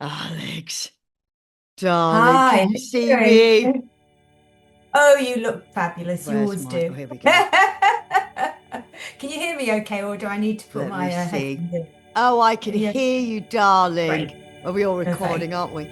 Alex, darling, Hi, can how you you see me? doing? Oh, you look fabulous. You Where's always my? Oh, do. here we go. Can you hear me okay, or do I need to put Let my me see. headphones in? Oh, I can Yeah, hear you, darling. great. Are we all Perfect. recording, aren't we?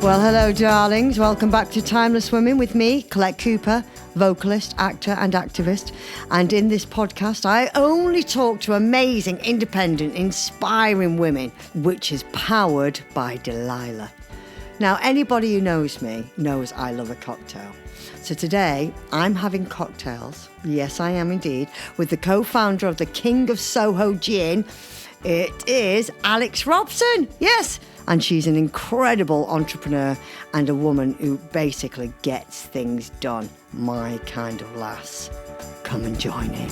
Well, hello, darlings. Welcome back to Timeless Women with me, Collette Cooper, vocalist, actor, and activist. And in this podcast, I only talk to amazing, independent, inspiring women, which is powered by Delilah. Now, anybody who knows me knows I love a cocktail. So today, I'm having cocktails. Yes, I am indeed, with the co-founder of the King of Soho Gin. It is Alex Robson. Yes. And she's an incredible entrepreneur and a woman who basically gets things done. My kind of lass. Come and join in.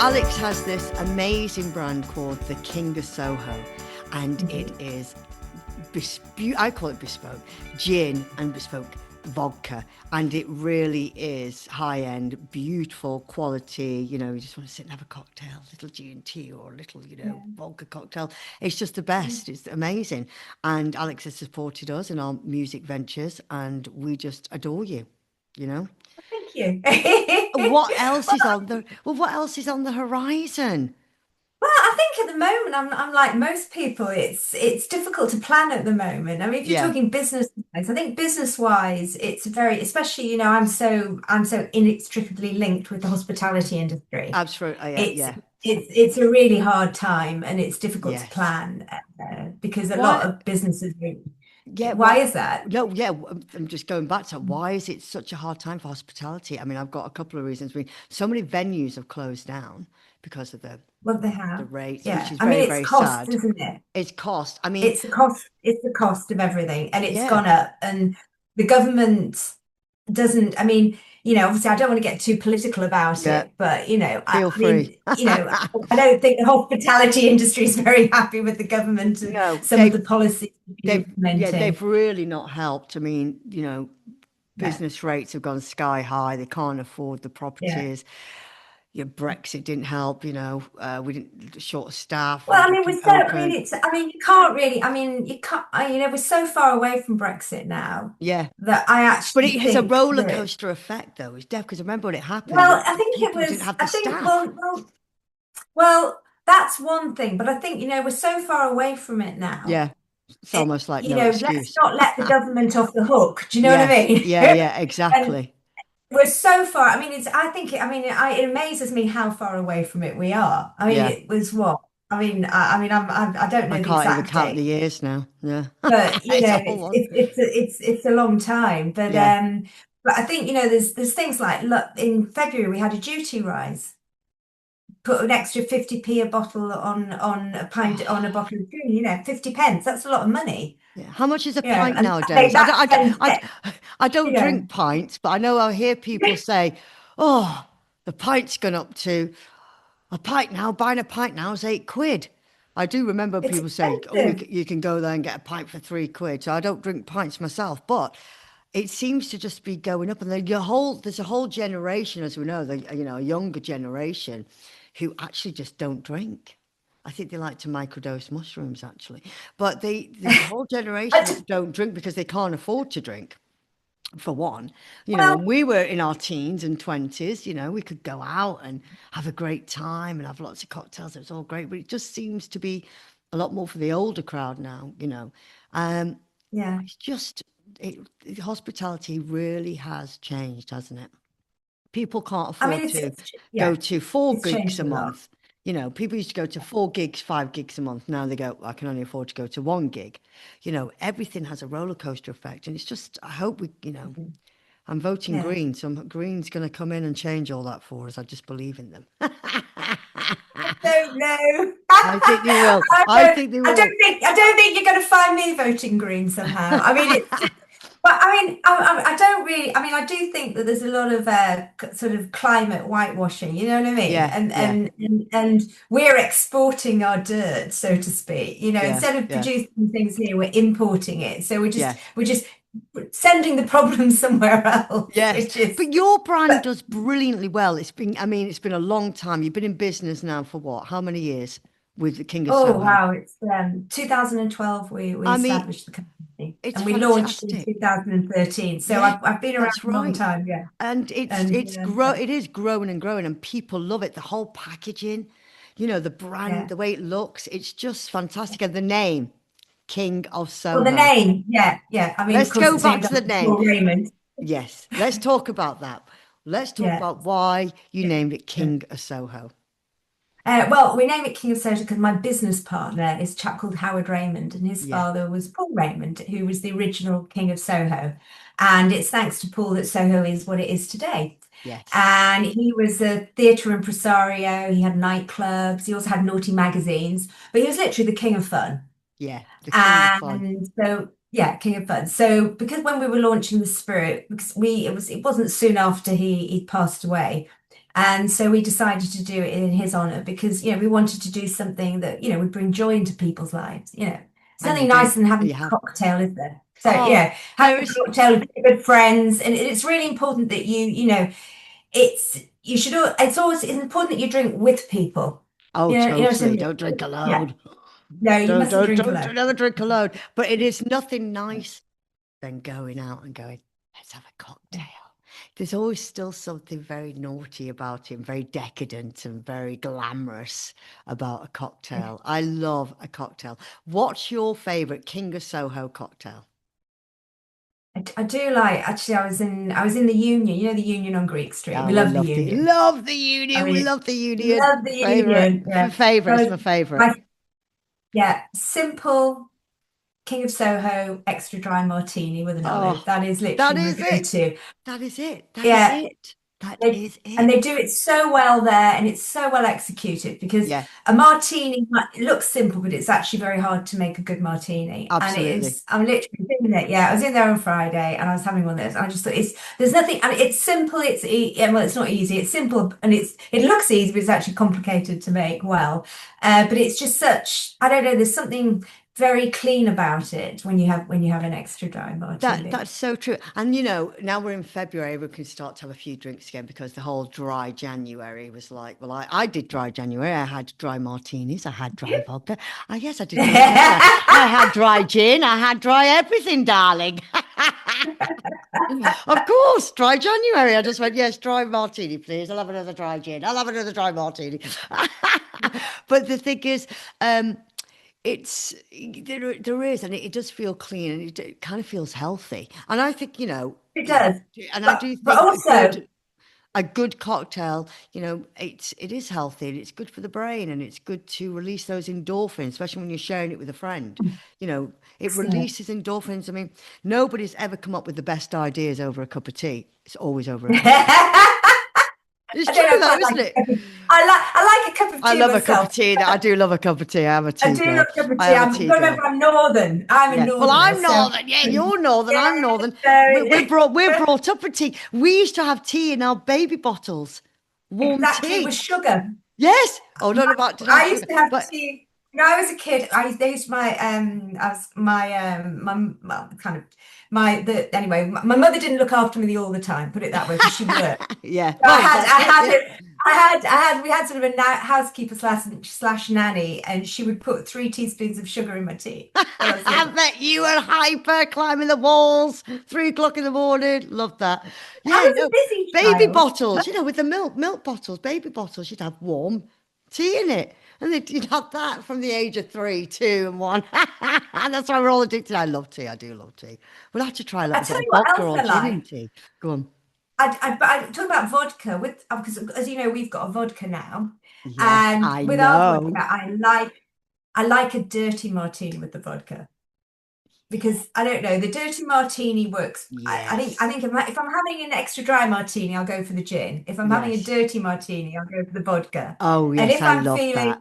Alex has this amazing brand called the King of Soho, and it Mhm. is I call it bespoke gin and bespoke vodka, and it really is high-end, beautiful quality. You just want to sit and have a cocktail, a little G&T or a little, Yeah. vodka cocktail. It's just the best. It's amazing. And Alex has supported us in our music ventures, and we just adore you, you know. Thank you. What else Well, is on the what else is on the horizon? I think at the moment I'm like most people. It's difficult to plan at the moment. I mean, if you're Yeah. talking business wise, I think business wise, it's very, especially I'm so inextricably linked with the hospitality industry. Absolutely, yeah, It's yeah. it's a really hard time and it's difficult to Yes. plan because a lot Why? of businesses. Yeah, Why what? is that? No, yeah, I'm just going back to why is it such a hard time for hospitality? I mean, I've got a couple of reasons. I mean, so many venues have closed down because of What they the have. rates, which Yeah. is I mean, very, it's very cost, sad. isn't it? It's cost. I mean, It's the cost of everything and it's yeah, gone up and the government doesn't, I mean, obviously I don't want to get too political about yeah, it, but I feel free. mean, I don't think the hospitality industry is very happy with the government and No, some of the policies they're they've implementing. really not helped. I mean, No. business rates have gone sky high. They can't afford the Yeah. properties. Your Brexit didn't help, we didn't short of staff, Well, we I mean, couldn't I mean, open. you can't really, I mean, you can't, we're so far away from Brexit now Yeah. that I But actually it has a think roller that, coaster effect, though. It's deaf because remember when it happened, well, I think it people didn't was, have the I think, staff. well, that's one thing, but I think, we're so far away from it now. Yeah, it's almost like no Let's excuse. not let the government off the hook. Do you know what I Yes, mean? yeah, yeah, And exactly. we're so far. I mean, it amazes me how far away from it we are. I mean, Yeah, it was what? I don't I know the can't even exact count the date, years now. Yeah, but it's all on. it's a long time. Yeah. But I think there's things like, look, in February we had a duty rise, put an extra 50p a bottle on a pint on a Oh, bottle of gin. 50 pence. That's a lot of money. yeah. How much is a Yeah, pint and nowadays? I don't, I don't, I, that I you don't know. drink pints, but I know I hear people say, "Oh, the pint's gone up to a pint now. Buying a pint now is 8 quid." I do remember It's people saying, "Oh, expensive. you can go there and get a pint for 3 quid." So I don't drink pints myself, but it seems to just be going up. And there's a whole generation, as we know, a younger generation, who actually just don't drink. I think they like to microdose mushrooms, actually. But there's a whole I generation just, that don't drink because they can't afford to drink. For one, when well, we were in our teens and 20s, we could go out and have a great time and have lots of cocktails. It was all great, but it just seems to be a lot more for the older crowd now. Um, yeah. it's just hospitality really has changed, hasn't it? People can't I mean, afford to go yeah, to four it's gigs changed a a lot. month. People used to go to 4 gigs, 5 gigs a month. Now they go, I can only afford to go to 1 gig. Everything has a roller coaster effect. And it's just, I hope Mhm. I'm voting Yeah. Green. So Green's going to come in and change all that for us. I just believe in them. Don't know. I think they will. I I don't, think they I will. don't think I don't think you're going to find me voting Green somehow. I mean, it's Well, I mean, I don't really. I mean, I do think that there's a lot of sort of climate whitewashing. You know what I mean? Yeah, yeah, And we're exporting our dirt, so to speak. You know, yeah, instead of yeah, producing things here, we're importing it. So yeah. we're just sending the problem somewhere else, Yes, which is. but your brand But does brilliantly well. It's been, I mean, it's been a long time. You've been in business now for what? How many years with the King of oh Soho? wow, it's 2012 we I mean, established the company it's and we launched in fantastic. 2013. So Yeah, I've been around that's a long right. time, yeah. And And it is growing and growing, and people love it. The whole packaging, the brand, yeah. the way it looks, it's just fantastic. And the name, King of Well, the Soho. name, yeah, yeah. I mean, of Let's course, go it's back named to the after name. Paul Raymond. Yes, let's talk about that. Let's talk Yeah. about why you Yeah. named it Yeah. King of Soho. Well, we name it King of Soho because my business partner is a chap called Howard Raymond, and his Yeah, father was Paul Raymond, who was the original King of Soho. And it's thanks to Paul that Soho is what it is today. yes, And he was a theatre impresario. He had nightclubs. He also had naughty magazines, but he was literally the king of fun. yeah, the King of Fun. And so, yeah, King of Fun. So because when we were launching the Spirit, because it wasn't soon after he passed away. And so we decided to do it in his honor because, we wanted to do something that, would bring joy into people's lives. It's And you nothing do, nicer than having you a have. cocktail, is there? So, Oh, there having is. a cocktail with good friends. And it's really important that it's important that you drink with people. Oh, What I totally. mean? Don't drink Yeah. alone. No, you mustn't drink Don't alone. never drink alone. But it is nothing nice than going out and going, let's have a cocktail. There's always still something very naughty about it, and very decadent and very glamorous about a cocktail. I love a cocktail. What's your favorite King of Soho cocktail? I do like actually I was in the Union, the Union on Greek Street. Oh, We we love the Union. love the I Union. We mean, love the Union. love the Favorite, Union. Yeah. favorite. So It's my favorite. my yeah, simple King of Soho extra dry martini with an olive. Oh, That is that literally my is it. go-to. That is it. That is Yeah, it. That They, is and it. they do it so well there, and it's so well executed because Yeah, a martini it looks simple, but it's actually very hard to make a good martini. And it absolutely. is, I'm literally in it. Yeah, I was in there on Friday and I was having one of those. And I just thought there's nothing, and it's simple. Well, it's not easy. It's simple and it looks easy, but it's actually complicated to make well. But it's just I don't know, there's something very clean about it when you have an extra dry martini. That's so true. And now we're in February, we can start to have a few drinks again because the whole dry January was like, well, I did dry January. I had dry martinis, I had dry vodka. Yes, I did dry January. I had dry gin, I had dry everything, darling. Of course, dry January. I just went, yes, dry martini, please. I'll have another dry gin. I'll have another dry martini. But the thing is, it's there is, and it does feel clean, and it kind of feels healthy. And I think It does. and I But do but think also a good cocktail, it is healthy and it's good for the brain and it's good to release those endorphins, especially when you're sharing it with a friend. It excellent. releases endorphins. I mean, nobody's ever come up with the best ideas over a cup of tea. It's always over a cocktail. It's I don't true know, I though, quite isn't like a it? cup of, I like a cup of I tea love a cup of myself. tea. I do love a cup of tea. I am a I tea do love girl. a cup of I tea. am a I've tea got to girl. remember I'm Northern. I'm a Yeah. Well, Northerner, I'm so northern. Yeah, you're northern. yeah, I'm northern. We're so brought up with tea. We used to have tea in our baby bottles, warm exactly with tea. sugar. Yes. Oh, not about to have I used sugar, to have but tea when I was a kid. They used my I was my well, kind of my the anyway. My mother didn't look after me all the time. Put it that way, because she worked. yeah. So Well, that's it. Yeah. we had sort of a housekeeper slash nanny, and she would put 3 teaspoons of sugar in my tea when I was I little. bet you were hyper climbing the walls, 3 o'clock in the morning. Love that. I Yeah, was a no, busy baby child. bottles, with the milk bottles, baby bottles, you'd have warm tea in it. And you'd have that from the age of 3, 2, and 1. And that's why we're all addicted. I love tea. I do love tea. We'll have to try a I little bit tell of you what vodka else or I gin like. in tea. Go on. I talk about vodka with because as you know we've got a vodka now, Yes, and I with our vodka know. I like a dirty martini with the vodka because I don't know, the dirty martini works. I think Yes. if I'm having an extra dry martini, I'll go for the gin. If I'm having a Yes. dirty martini, I'll go for the vodka. Oh, And yes, if I I'm love feeling that.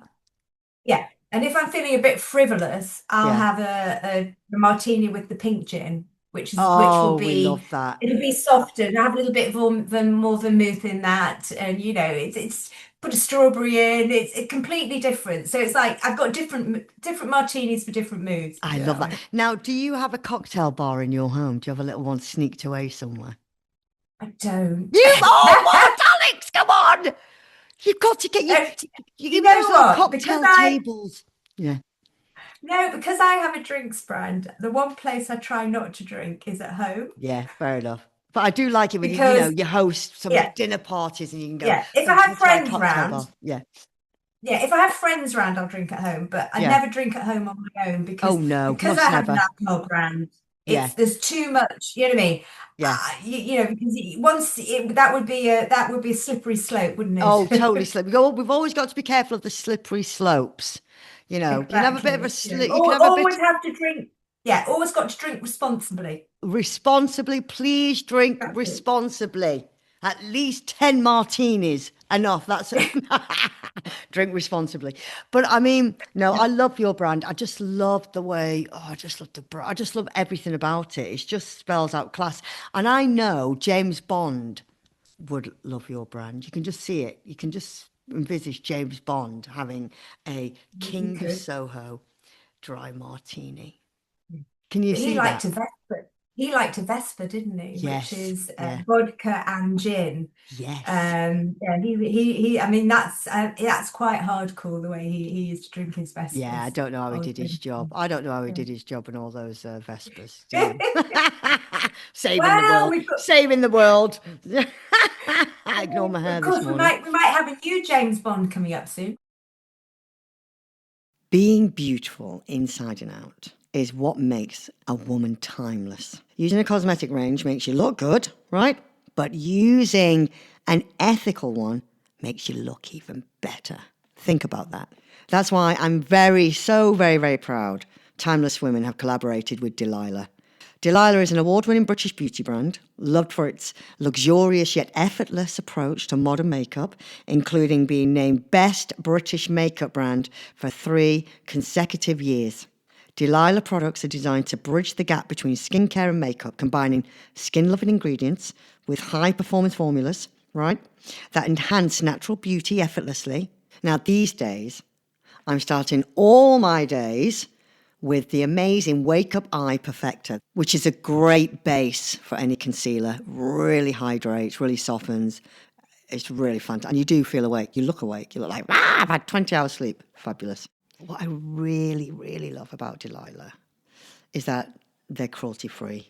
yeah, and if I'm feeling a bit frivolous, I'll Yeah. have a martini with the pink gin. which will Oh, we be love that. it'll be softer and have a little bit more vermouth in that, and it's put a strawberry in. It's completely different. So it's like I've got different martinis for different moods to I do it love that. on. Now, do you have a cocktail bar in your home? Do you have a little one sneaked away somewhere? I don't. Oh, what, Alex? Come on! You've got to get you. Uh, You you know those know little what? Because cocktail I tables. Yeah, no, because I have a drinks brand. The one place I try not to drink is at home yeah, fair enough. But I do like it when because you host some yeah, dinner parties and you can go, yeah. If I oh, have let's try a friends cocktail bar. round, Yeah, yeah, if I have friends round, I'll drink at home. But I'd yeah. never drink at home on my own Oh no, because I must have an never. alcohol brand. Yeah, There's too much. You know what I mean? yeah. Because that would be a slippery slope, wouldn't Oh, totally it? slip. We've always got to be careful of the slippery slopes. You can have a bit of a Exactly. slip. You can have a Always bit have to drink. Yeah, always got to drink responsibly. responsibly. Please drink That's it. responsibly. At least 10 martinis. Enough. That's it. Drink responsibly. But I mean, no, I love your brand. I just love the way, I just love I just love everything about it. It just spells out class. And I know James Bond would love your brand. You can just see it. You can just envisage James Bond having a You King of could. Soho dry martini. Can you But see that? He liked a Vesper, didn't he? Which Yes. is Yeah. vodka and gin. Yes. Yeah, I mean, that's quite hardcore the way he used to drink his Yeah, I Vespers. don't know how I he was did his thinking, job. I don't know how he yeah. did his job in all those Vespers, do you? Saving the Well, world. we've got, Saving the world. I ignore my hair of this course, morning. we might have a new James Bond coming up soon. Being beautiful inside and out is what makes a woman timeless. Using a cosmetic range makes you look good, right? But using an ethical one makes you look even better. Think about that. That's why I'm so very, very proud Timeless Women have collaborated with Delilah. Delilah is an award-winning British beauty brand, loved for its luxurious yet effortless approach to modern makeup, including being named Best British Makeup Brand for 3 consecutive years. Delilah products are designed to bridge the gap between skincare and makeup, combining skin-loving ingredients with high-performance formulas, right, that enhance natural beauty effortlessly. Now, these days, I'm starting all my days with the amazing Wake Up Eye Perfector, which is a great base for any concealer. Really hydrates, really softens. It's really fun. And you do feel awake. You look awake. You look like, I've had 20 hours sleep. Fabulous. What I really, really love about Delilah is that they're cruelty-free,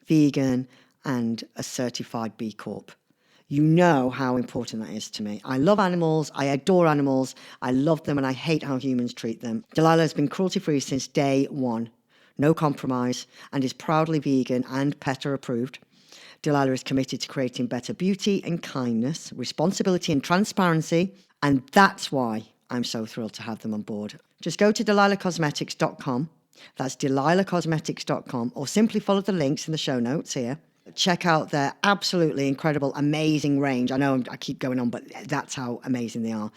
vegan, and a certified B Corp. You know how important that is to me. I love animals. I adore animals. I love them and I hate how humans treat them. Delilah has been cruelty-free since day one. No compromise, and is proudly vegan and PETA approved. Delilah is committed to creating better beauty and kindness, responsibility and transparency, and that's why I'm so thrilled to have them on board. Just go to delilahcosmetics.com. That's delilahcosmetics.com, or simply follow the links in the show notes here. Check out their absolutely incredible, amazing range. I know I keep going on, but that's how amazing they are.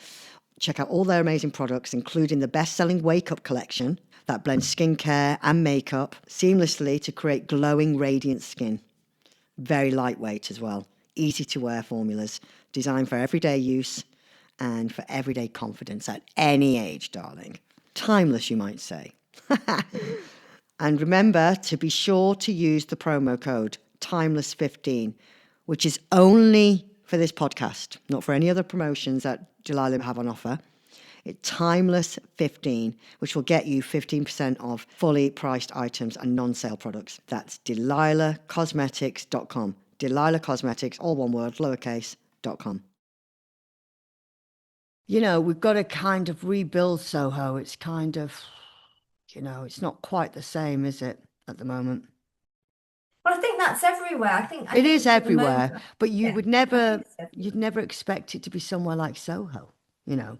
Check out all their amazing products, including the best-selling Wake Up collection that blends skincare and makeup seamlessly to create glowing, radiant skin. Very lightweight as well. Easy to wear formulas, designed for everyday use and for everyday confidence at any age, darling. Timeless, you might say. And remember to be sure to use the promo code Timeless15, which is only for this podcast, not for any other promotions that Delilah have on offer. It's Timeless15, which will get you 15% off fully priced items and non-sale products. That's delilahcosmetics.com. Delilah Cosmetics, all one word, lowercase.com. We've got to kind of rebuild Soho. It's kind of, it's not quite the same, is it, at the moment? Well, I think that's everywhere. I It is think at the moment, everywhere, but yeah, I think it's everywhere. you'd never expect it to be somewhere like Soho, you know.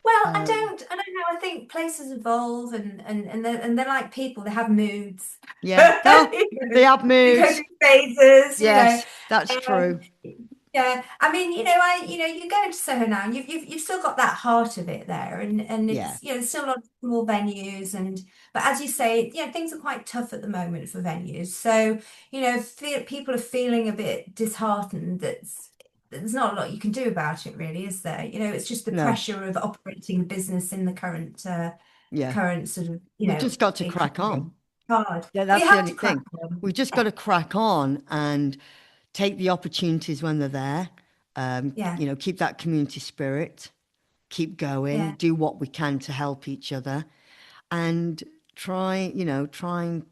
Well, Um, I don't know. I think places evolve and they're like people, they have moods. yeah, no, You they know, have they go moods. through phases, Yes, that's Um, true. Yeah, I mean, you go into Soho now, and you've still got that heart of it there, and Yeah, it's there's still a lot of small venues, and but as you say, things are quite tough at the moment for venues. So people are feeling a bit disheartened. There's not a lot you can do about it, really, is there? It's just the no, pressure of operating a business in the yeah. current sort of We've just got to crack economy. on. Hard. Yeah, We that's the have only to crack thing. on. We've just got Yeah, to crack on and take the opportunities when they're there. yeah, Keep that community spirit, keep going, yeah. do what we can to help each other, and try and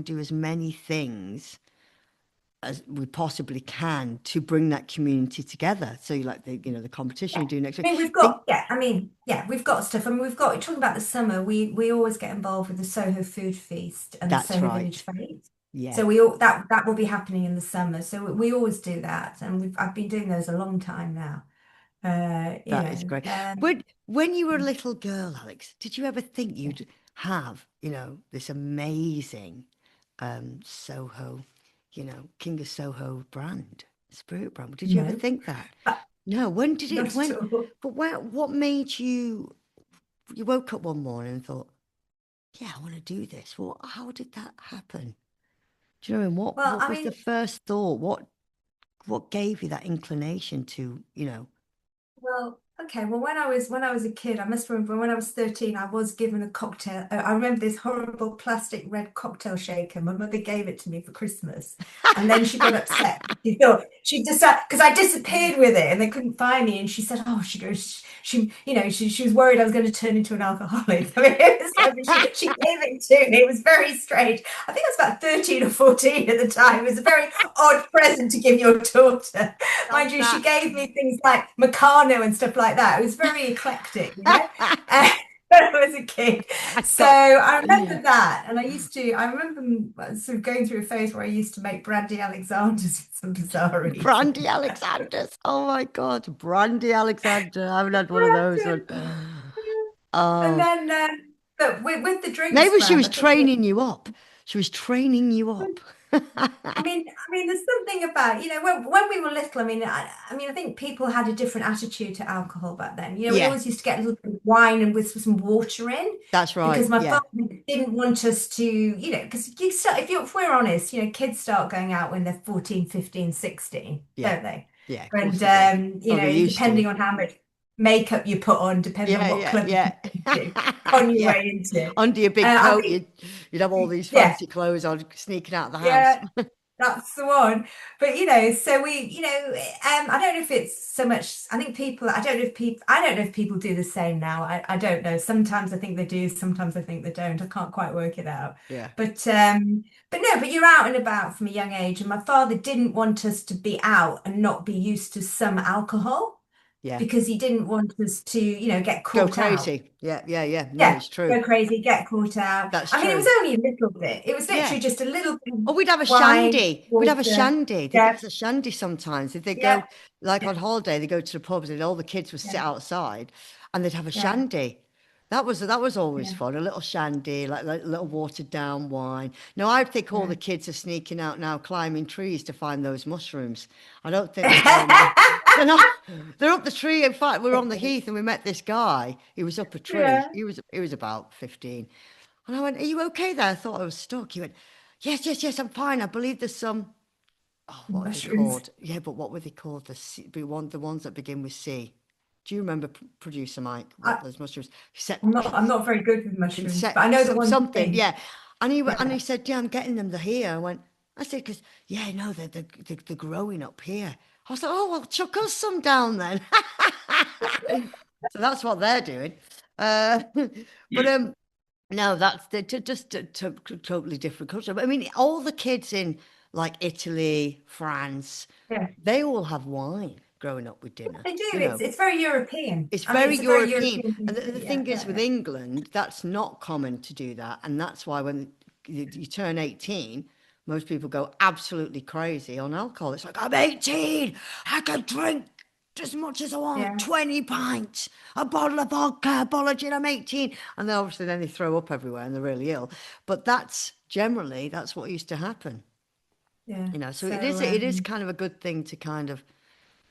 do as many things as we possibly can to bring that community together. So you like the competition Yeah. we do next I week. mean, we've I think got, yeah, I mean, yeah, we've got stuff. I mean, talking about the summer, we always get involved with the Soho Food Feast and the that's Soho Village right. Fete. Yeah, So we all that will be happening in the summer. So we always do that, and I've been doing those a long time now. Uh, you that is know, great. um, When you were a little girl, Alex, did you ever think you'd have, this amazing Soho, King of Soho brand, spirit brand? Did you ever no, think that? uh, No. When did not it? at When? all. But what made you? You woke up one morning and thought, "Yeah, I want to do this." Well, how did that happen? Do you know what I mean? What Well, What I was the mean, first thought? What gave you that inclination to? well, okay. Well, when I was a kid, I must remember when I was 13, I was given a cocktail. I remember this horrible plastic red cocktail shaker. My mother gave it to me for Christmas, and then she got upset. She thought she decided because I disappeared with it and they couldn't find me. And she said, "Oh, she goes, she was worried I was going to turn into an alcoholic." I mean, it was like she gave it to me. It was very strange. I think I was about 13 or 14 at the time. It was a very odd present to give your daughter. Love Mind you, she that. gave me things like Meccano and stuff like that. It was very eclectic. Uh, when I was a kid. I So got I remember that. And I remember sort of going through a phase where I used to make brandy Alexanders for some bizarre reason. Brandy Alexander's. Oh my God, Brandy Alexander. I haven't had one of those one. And Oh, then, but with the drinks maybe she brand, was I think training you up. She was training you that up. I mean, there's something about, when we were little, I think people had a different attitude to alcohol back then. We Yeah, always used to get a little bit of wine and with some water in that's right. because my Yeah, father didn't want us to, because you start, if we're honest, kids start going out when they're 14, 15, 16, yeah, don't they? yeah. Of course And, they do. Oh, they used depending to. on how much makeup you put on, depending on Yeah, what yeah, club you yeah. go to, on your Yeah. way into. Under your big I coat, think, you'd have all these yeah, fancy clothes on, sneaking out of the house. yeah. That's the one. But so I don't know if it's so much. I don't know if people do the same now. I don't know. Sometimes I think they do, sometimes I think they don't. I can't quite work it out. Yeah, But no, but you're out and about from a young age, and my father didn't want us to be out and not be used to some alcohol yeah. because he didn't want us to, get Go caught out. crazy. Yeah, yeah, yeah. No, Yeah, it's true. go crazy, get caught out. That's I mean, it was true. only a little bit. It was Yeah. literally just a little bit of Or we'd have a wine, shandy. We'd have a water. shandy. They give Yeah, us a shandy sometimes. If they yeah, go, like yeah, on holiday, they go to the pubs and all the kids would sit yeah, outside and they'd have a yeah, shandy. That was always yeah. fun. A little shandy, like a little watered down wine. Now I think all Yeah. the kids are sneaking out now climbing trees to find those mushrooms. I don't think they're going there. They're not. They're up the tree. In fact, we were on the heath and we met this guy. He was up a tree. Yeah. He was about 15. And I went, "Are you okay there?" I thought I was stuck. He went, "Yes, yes, yes, I'm fine. I believe there's some." Oh, what are they Mushrooms. called? Yeah, but what were they called? The ones that begin with C. Do you remember, producer Mike, what I, those mushrooms? He said, I'm not very good with mushrooms, but I know the one something, thing. yeah. And he Yeah. said, "Yeah, I'm getting them. They're here." I said, "Because yeah, no, they're growing up here." I was like, "Oh well, chuck us some down then." So that's what they're doing. Uh, but no, that's just totally different culture. But I mean, all the kids in like Italy, France, Yeah. they all have wine growing up with dinner. They do. You It's know, it's very European. it's I mean, very it's a very European. European thing And to the do. Yeah, thing is, yeah, with yeah. England, that's not common to do that. And that's why when you turn 18, most people go absolutely crazy on alcohol. It's like, I'm 18, I can drink as much as I want, Yeah. 20 pints, a bottle of vodka, a bottle of gin, I'm 18. And then obviously then they throw up everywhere and they're really ill. But that's what used to happen. Yeah. So So it is kind of a good thing to kind of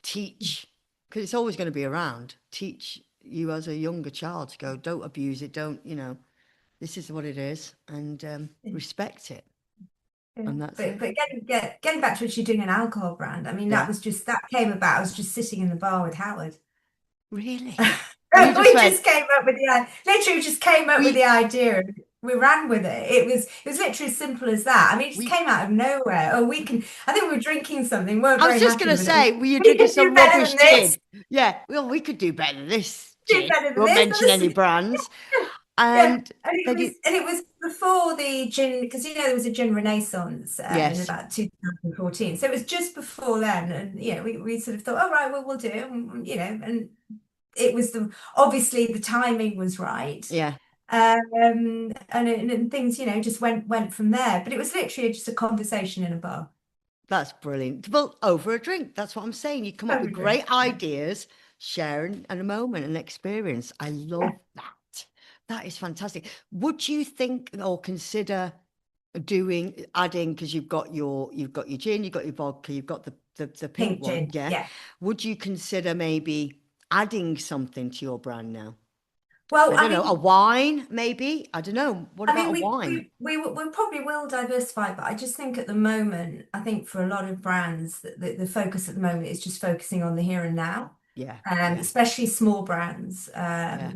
teach, because it's always going to be around. Teach you as a younger child to go, don't abuse it, don't, this is what it is, and respect it, yeah. and that's But it. getting back to what you're doing an alcohol brand, I mean, Yeah, that came about. I was just sitting in the bar with Howard. really. And you just We went, just came up with literally just came up with the we, idea. And we ran with it. It was literally as simple as that. I mean, it just we. came out of nowhere. Oh, I think we were drinking something, weren't I was very just happy gonna with it. say, were you We drinking could do some better than rubbish this, gin? Yeah, well, we could do better than this do gin. better We than won't this. But mention any this, brands. yeah, And then you, and it was before the gin, because there was a gin renaissance in yes, about 2014. So it was just before then, and we sort of thought, oh right, well we'll do it, and it was obviously the timing was right. yeah. And things, just went from there. But it was literally just a conversation in a bar. That's brilliant. Well, over a drink. That's what I'm saying. You come up with Everything. great ideas, sharing in a moment, an experience. I Yeah. love that. That is fantastic. Would you think or consider adding, because you've got your gin, you've got your vodka, you've got the pink Pink one, gin. yeah. Yeah. Would you consider maybe adding something to your brand now? Well, I don't know, a wine, maybe? I don't know. What I about mean, a wine? we probably will diversify, but I just think at the moment, I think for a lot of brands, the focus at the moment is just focusing on the here and now, Yeah, yeah, especially small brands. yeah,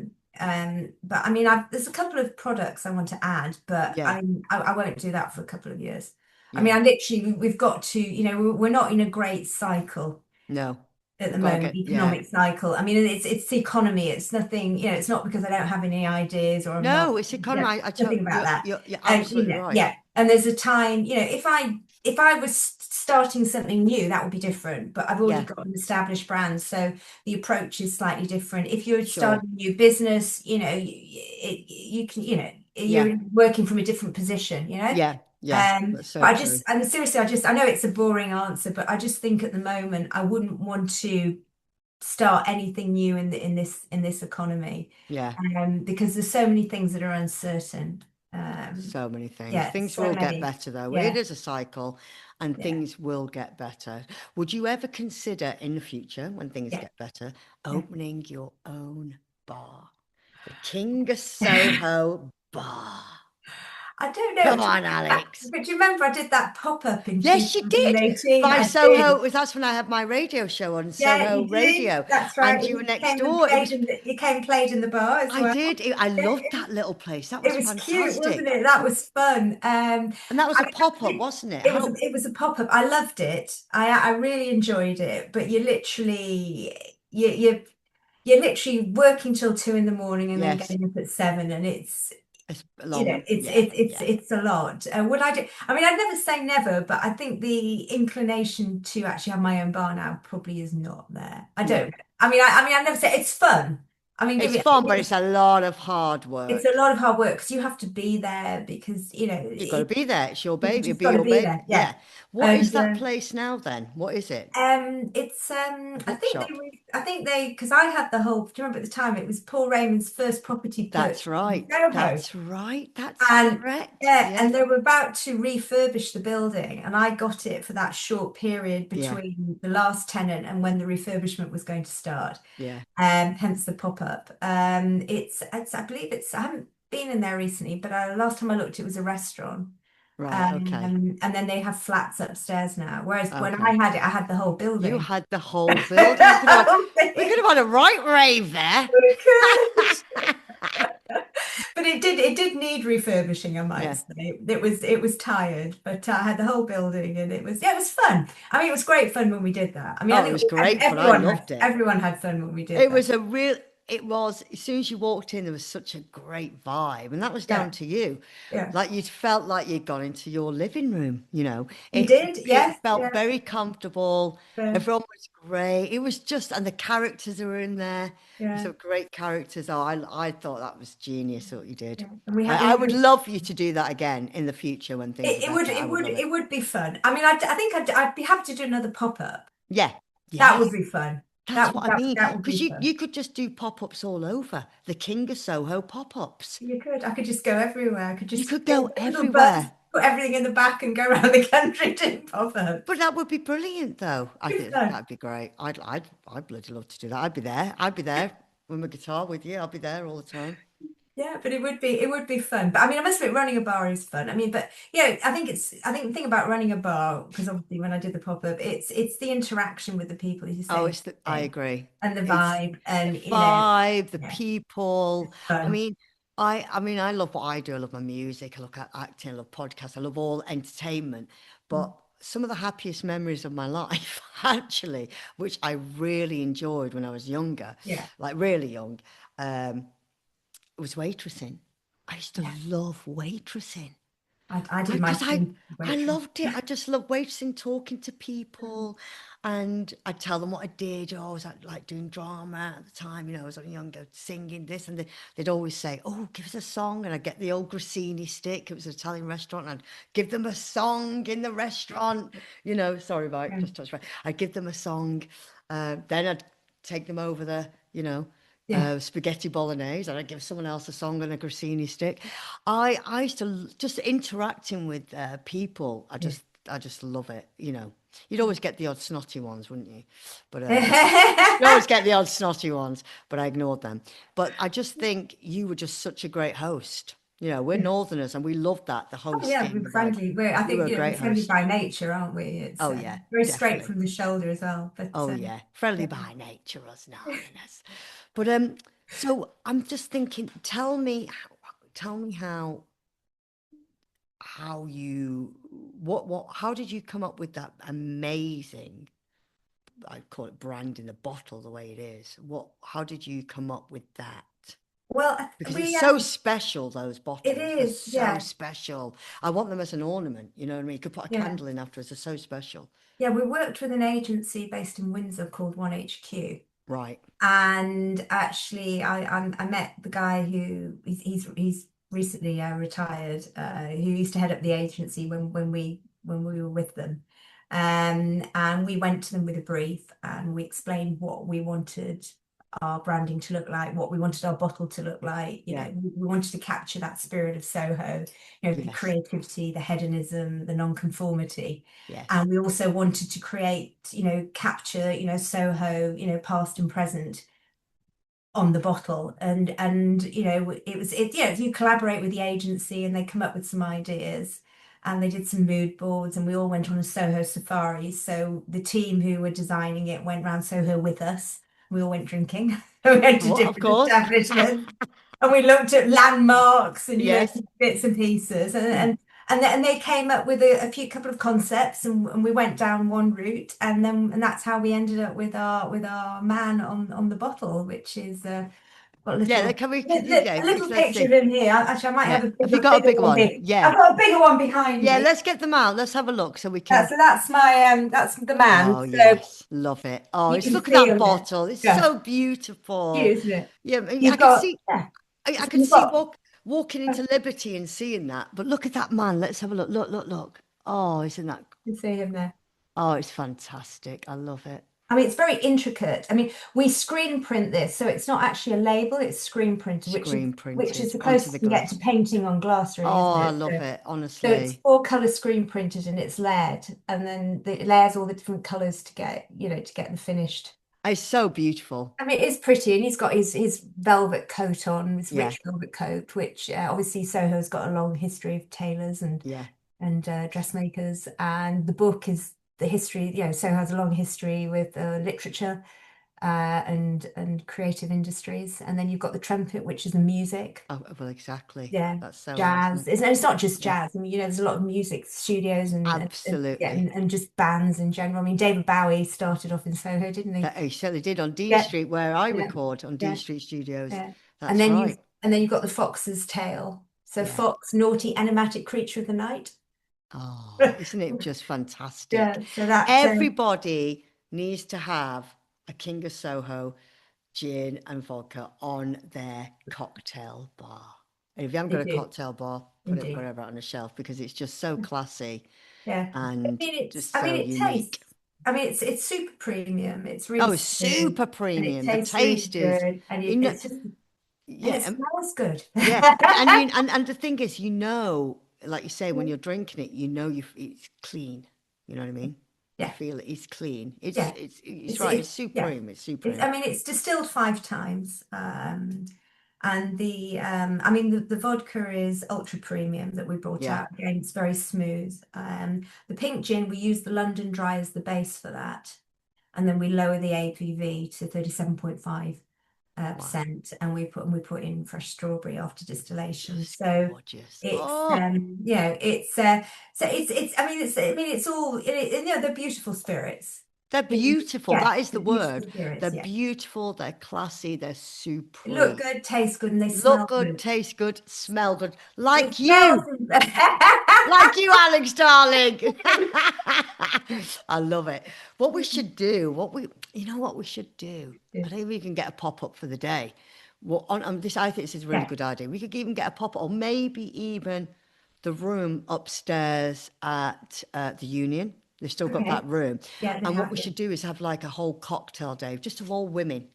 But I mean, there's a couple of products I want to add, but yeah, I mean, I won't do that for a couple of years. I mean, yeah. I literally, we've got to, we're not in a great cycle No, at the we've got to moment, get, yeah. economic cycle. I mean, it's the economy. It's nothing, it's not because I don't have any ideas or I'm not, No, it's economy. nothing about that. You're And absolutely right. yeah, and there's a time, if I was starting something new, that would be different. But I've already Yeah, got an established brand, so the approach is slightly different. If you're sure. starting a new business, you can, Yeah, you're working from a different position, you know. yeah, yeah. That's But so true. I mean, seriously, I know it's a boring answer, but I just think at the moment I wouldn't want to start anything new in this economy, Yeah, because there's so many things that are uncertain. Um, so many things. yeah, Things so will get many. better though. It Yeah, is a cycle and yeah, things will get better. Would you ever consider in the future, when things yeah, get better, yeah. opening your own bar? The King of Soho bar. I don't know. Come on, Alex. But do you remember I did that pop-up in Yes, you did. 2018? By I did. Soho, that's when I had my radio show on Yeah, Soho you did. Radio, That's right. and you And were next door. you came and played in the bar as I well. did. I It, loved that little place. That it was was cute, wasn't fantastic. it? That was fun. And that was I a mean, pop up, wasn't it? it was a pop-up. I loved it. I really enjoyed it. But you're literally working till 2 in the morning and then Yes, getting up at 7, and it's it's you know long. it's Yeah, it's it's yeah, it's a lot. Would I do? I mean, I'd never say never, but I think the inclination to actually have my own bar now probably is not there. I no. don't know. I mean, I'd never say it's fun. I mean, It's fun, but it's a lot of hard it's a work. lot of hard work because you have to be there because You've got to be there. It's your you baby. It'll just be got to your be baby. there. Yeah. Yeah. What is And that place now then? What is it? it's A I bookshop. think they because I had the whole. Do you remember at the time it was Paul Raymond's first property purchase That's in right. Soho, That's right. That's and correct. yeah, Yeah. and they were about to refurbish the building, and I got it for that short period Yeah. between the last tenant and when the refurbishment was going to start. Yeah. Hence the pop up. It's I believe I haven't been in there recently, but last time I looked, it was a restaurant. Right. Okay. And then they have flats upstairs now. Whereas when I Okay. had it, I had the whole You building. had the whole building. We could have had, The whole we could thing. have had a right rave there. We could. But it did need refurbishing, I might Yeah. say. It was tired, but I had the whole building and it was fun. I mean, it was great fun when we did that. I mean, I Oh, it think was great fun. I loved it. everyone had fun when we did It that. was as soon as you walked in, there was such a great vibe. And that was Yeah, down to you. yeah. Like you felt like you'd gone into your living room, You It did? it Yes, felt yeah. very comfortable. Yeah, Everyone was great. It was just, and the characters that were in there. yeah, Some great characters. Oh, I thought that was genius what you did. yeah. And we I had would love you to do that again in the future when things are it would better. I it would would love it. it would be fun. I mean, I think I'd be happy to do another pop-up. Yeah. That would Yes. be fun. That's what I mean. That would be Because you, fun. you could just do pop-ups all over. The King of Soho pop-ups. You could. I could just go everywhere. I could You just could get go a little buzz, everywhere. put everything in the back and go around the country doing But pop-ups. that would be brilliant, though. I It's think fun. that'd be great. I'd bloody love to do that. I'd be there. I'd be there with my guitar with you. I'll be there all the time. Yeah, but it would be fun. But I mean, I must admit, running a bar is fun. I mean, but yeah, I think the thing about running a bar, because obviously when I did the pop-up, it's the interaction with the people, as you Oh, say, I agree. and the It's vibe, the and vibe, the yeah, people. it's I fun. mean, I mean, I love what I do. I love my music. I look at acting. I love podcasts. I love all entertainment. But some of the happiest memories of my life, actually, which I really enjoyed when I was younger, Yeah, like really young, um, was waitressing. I used to yeah. love waitressing. I did my Because stint I waitress. loved it. I just love waitressing, talking to people, and I'd tell them what I did. Oh, I was like doing drama at the time, I was younger, singing this, and they'd always say, "Oh, give us a song," and I'd get the old grissini stick. It was an Italian restaurant, and I'd give them a song in the restaurant. Sorry, Mike, Yeah, just touched my. I'd give them a song, then I'd take them over the, yeah, spaghetti bolognese, and I'd give someone else a song on a grissini stick. I used to just interacting with people. I just love it. You'd always get the odd snotty ones, wouldn't you? But you yeah. always get the odd snotty ones, but I ignored them. But I just think you were just such a great host. We're Northerners and we love that, the Oh yeah, hosting, we're the vibe. friendly. I You were think a we're great friendly host. by nature, aren't we? It's Oh yeah, very straight definitely. from the shoulder as well. Oh But yeah, friendly yeah. by nature, us Northerners. But so I'm just thinking, tell me how you how did you come up with that amazing, I call it brand in the bottle the way it is. How did you come up with that? Well, Because it's we so special, those it bottles. They're is, so yeah, special. I want them as an ornament, you know what I mean? You could put a yeah. candle in afterwards. They're so special. Yeah, we worked with an agency based in Windsor called 1HQ. Right. And actually, I met the guy who he's recently retired, who used to head up the agency when we were with them. And we went to them with a brief and we explained what we wanted our branding to look like, what we wanted our bottle to look like. Yeah. We wanted to capture that spirit of Soho, the Yes. creativity, the hedonism, the non-conformity. Yes. And we also wanted to create, capture, Soho, past and present on the bottle. And you collaborate with the agency and they come up with some ideas and they did some mood boards and we all went on a Soho safari. So the team who were designing it went round Soho with us. We all went drinking. We went to What, of different course. establishments and we looked at landmarks and Yes. bits and pieces and they came up with a few couple of concepts and we went down one route and that's how we ended up with our man on the bottle, which is got a Yeah, little can we, a yeah, little let's picture of see. him here. Actually, I might Yeah. have a Have you bigger, got a bigger big one. one? I've Yeah. got a bigger one behind Yeah, me. let's get them out. Let's have a look so we can. So that's the man. Oh, So yes. Love it. Oh, you it's can look at see that him there. bottle. It's Yeah, so beautiful. cute, isn't it? Yeah, I mean, I You've could got see yeah. I So could you've see got walking into Liberty and seeing that. But look at that man. Let's have a look. Look, look, look. Oh, isn't that? you can see him there. Oh, it's fantastic. I love it. I mean, it's very intricate. I mean, we screen print this, so it's not actually a label, it's screen printed, Screen which is printed the onto closest the you can get to glass. painting on glass, really, Oh, isn't I it? love So, it. so it's Honestly. 4 color screen printed and it's layered, and then it layers all the different colors to get the finished. It's so beautiful. I mean, it's pretty, and he's got his velvet coat on, his Yeah. rich velvet coat, which obviously Soho's got a long history of tailors and Yeah. dressmakers, and the book is the history. Soho has a long history with literature and creative industries, and then you've got the trumpet, which is the music. Oh, well, exactly. Yeah, That's so is, isn't jazz. it? It's not just Yeah. jazz. I mean, there's a lot of music studios yeah, Absolutely. and just bands in general. I mean, David Bowie started off in Soho, didn't he? He certainly did on Dean Yeah, Street, where I yeah, record on Dean yeah, Street Studios. yeah. And That's then right. you've got the fox's tail. So Yeah. fox, naughty, enigmatic creature of the night. Oh, isn't it just fantastic? Yeah, so that Everybody needs to have a King of Soho gin and vodka on their cocktail bar. And if you haven't they got a do cocktail bar, put it indeed. wherever on a shelf because it's just so classy Yeah. and just I mean, so it unique. tastes. I mean, it's super premium. It's really Oh, smooth, super and it premium. The tastes really taste is, good, and you know, it's just and yeah, it smells good. yeah, and the thing is, like you say, when you're drinking it, you know it's clean. You know what I mean? You Yeah. feel it's clean. Yeah. It's right. It's Yeah. supreme. It's supreme. I mean, it's distilled 5 times. And I mean, the vodka is ultra premium that we brought Yeah. out. Again, it's very smooth. The pink gin, we use the London Dry as the base for that. And then we lower the ABV to 37.5%, Wow. and we put in fresh strawberry after distillation. Just So gorgeous. it's Oh, I mean it's all they're beautiful spirits. they're beautiful. Yeah, That is the they're beautiful word. spirits. They're Yeah, beautiful. They're classy. They're look supreme. good, taste good, and they Look smell good, good. taste good, smell good. The Like smells. you. Like you, Alex, darling. I love it. What we should do, you know what we should do? I think we can get a pop up for the day. Well, on this, I think this is a really Yeah. good idea. We could even get a pop up, or maybe even the room upstairs at the Union. They've still got Okay. that room. Yeah, they And what have we it. should do is have like a whole cocktail day just of all women.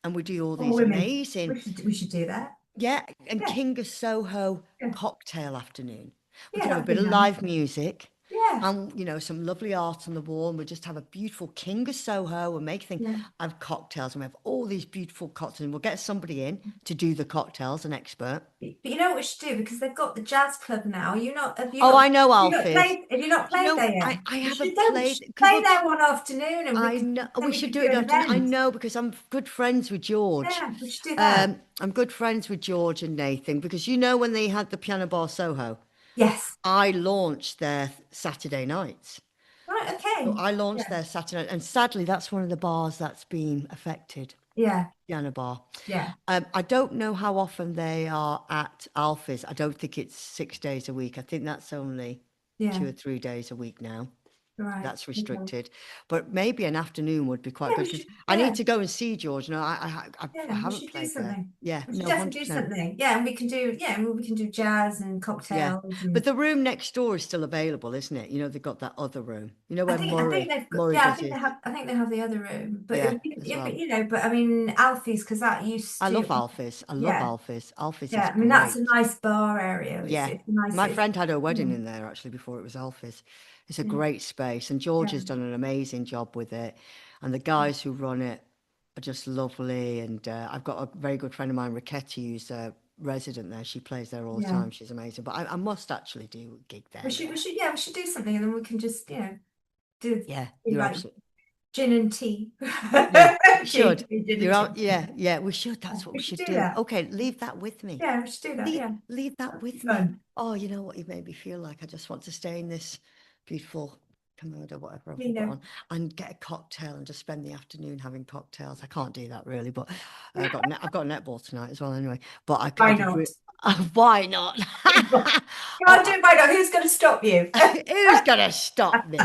And we do all All these women. amazing, We should do that. yeah, and Yeah. King of Soho Yeah. cocktail afternoon. We Yeah, can have a that'd be bit of nice. live music Yeah. and, some lovely art on the wall. And we just have a beautiful King of Soho and make things. Yeah. Have cocktails and we have all these beautiful cocktails. And we'll get somebody in to do the cocktails, an expert. But you know what we should do, because they've got the jazz club now. Oh, I know, Alfie's. Have you not Do you played know, there yet? I We should haven't go. We played should because play there one afternoon, and I know then we we should could do do it an afternoon. I event. know because I'm good friends with George. Yeah, we should do that. I'm good friends with George and Nathan because when they had the Piano Bar Soho, Yes. I launched their Saturday nights. Right. So Okay. I launched Yeah. their Saturday, and sadly, that's one of the bars that's been affected. Yeah. Piano Bar. Yeah. I don't know how often they are at Alfie's. I don't think it's 6 days a week. I think that's only Yeah. 2 or 3 days a week now. Right. That's Okay. restricted, but maybe an afternoon would be quite Yeah, good we because should. I need Yeah. to go and see George. No, I Yeah. We haven't should do played there. something. Yeah, We should no, definitely do 100%. something. Yeah, and we can do. Yeah, we can do jazz and Yeah, cocktails but and. the room next door is still available, isn't it? They've got that other room. Where I think they've got, Murray yeah, does his. I think they have the other room, but it Yeah, would be, as yeah, but well. but I mean, Alfie's, because that used I to, love Alfie's. I love yeah, Alfie's. Alfie's is yeah. I mean, that's a great. nice bar area. Yeah. It's a nice, My friend had her yeah, wedding in there actually before it was Alfie's. It's a yeah, great space, and George yeah, has done an amazing job with it. And the guys who run it are just lovely. And I've got a very good friend of mine, Ricketti, who's a resident there. She plays there all the yeah. time. She's amazing. But I must actually do a gig there. Yeah, we should do something, and then we can just, do Yeah, do you're like absolutely. gin and tea. Yeah, we Gin, should. gin You're and out. tea. Yeah, yeah, we should. Yeah, That's what we we should should do do. that. Okay, leave that with me. Yeah, we should do that. Yeah, Leave that that'd be with me. fun. Oh, you know what? You made me feel like I just want to stay in this beautiful commode or whatever I've You got know, on and get a cocktail and just spend the afternoon having cocktails. I can't do that really, but I've got netball tonight as well anyway. But why I could not? why not? Can't do it. Why not? Who's going to stop you? Who's gonna stop me?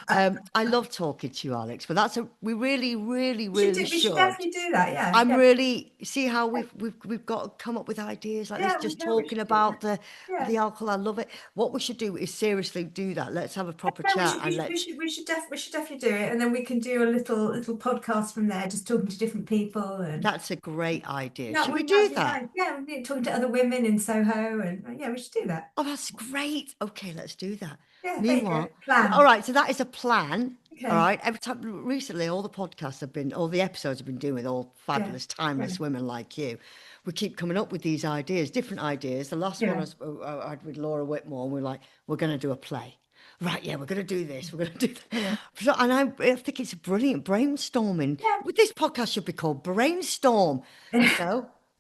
I love talking to you, Alex, but we really, really, really We should should. definitely do that. Yeah, I'm yeah, really see how we've got to come up with ideas like this. yeah. Just We talking should do that. about Yeah. the alcohol, I love it. What we should do is seriously do that. Let's have a proper No, chat and let's. we should definitely do it, and then we can do a little podcast from there, just talking to different people, and That's a great idea. that Should we would do be that? nice. Yeah, we're talking to other women in Soho, and yeah, we should do that. Oh, that's great. Okay, let's do that. Yeah, there you go. Meanwhile, Plan. all right. So that is a plan. Okay. All right. Every time recently, all the episodes have been doing with all fabulous, timeless yeah. women like you. We keep coming up with these ideas, different ideas. The last one I had with Laura Whitmore, and we're like, we're going to do a play. Right, yeah, we're going to do this. We're going to do that. So, and I think it's a brilliant brainstorming. Yeah. This podcast should be called Brainstorm.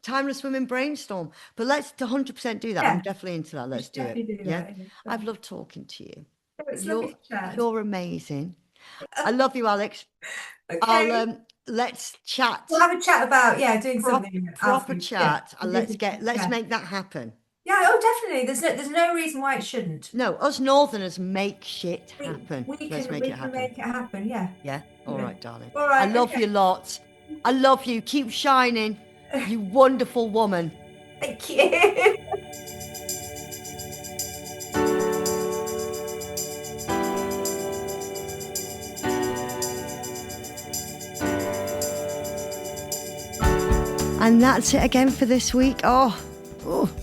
Timeless Women Brainstorm. But let's 100% do that. Yeah. I'm definitely into that. Let's do it. definitely do Yeah. that, yeah. I've loved talking to you. It's lovely to chat. You're amazing. I love you, Alex. Okay. Let's chat. We'll have a chat about doing something Proper afterwards. chat, Yeah. and let's make that happen. Yeah, oh, definitely. There's no reason why it shouldn't. No, us Northerners make shit happen. Let's make it happen. Make it happen. Yeah. Yeah. All right, darling. All right. I love you lots. I love you. Keep shining, you wonderful woman. Thank you. And that's it again for this week. Oh,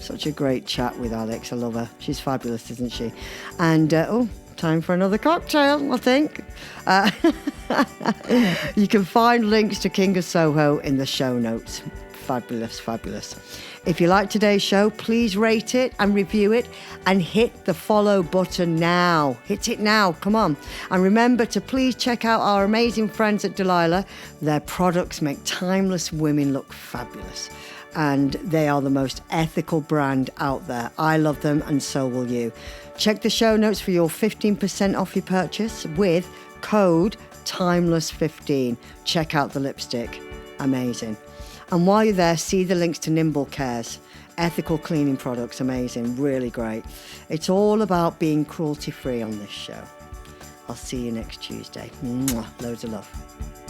Such a great chat with Alex. I love her. She's fabulous, isn't she? And, time for another cocktail, I think. You can find links to King of Soho in the show notes. Fabulous, fabulous. If you like today's show, please rate it and review it and hit the follow button now. Hit it now, come on. And remember to please check out our amazing friends at Delilah. Their products make timeless women look fabulous. And they are the most ethical brand out there. I love them and so will you. Check the show notes for your 15% off your purchase with code TIMELESS15. Check out the lipstick. Amazing. And while you're there, see the links to Nimble Cares. Ethical cleaning products, amazing, really great. It's all about being cruelty-free on this show. I'll see you next Tuesday. Mwah, loads of love.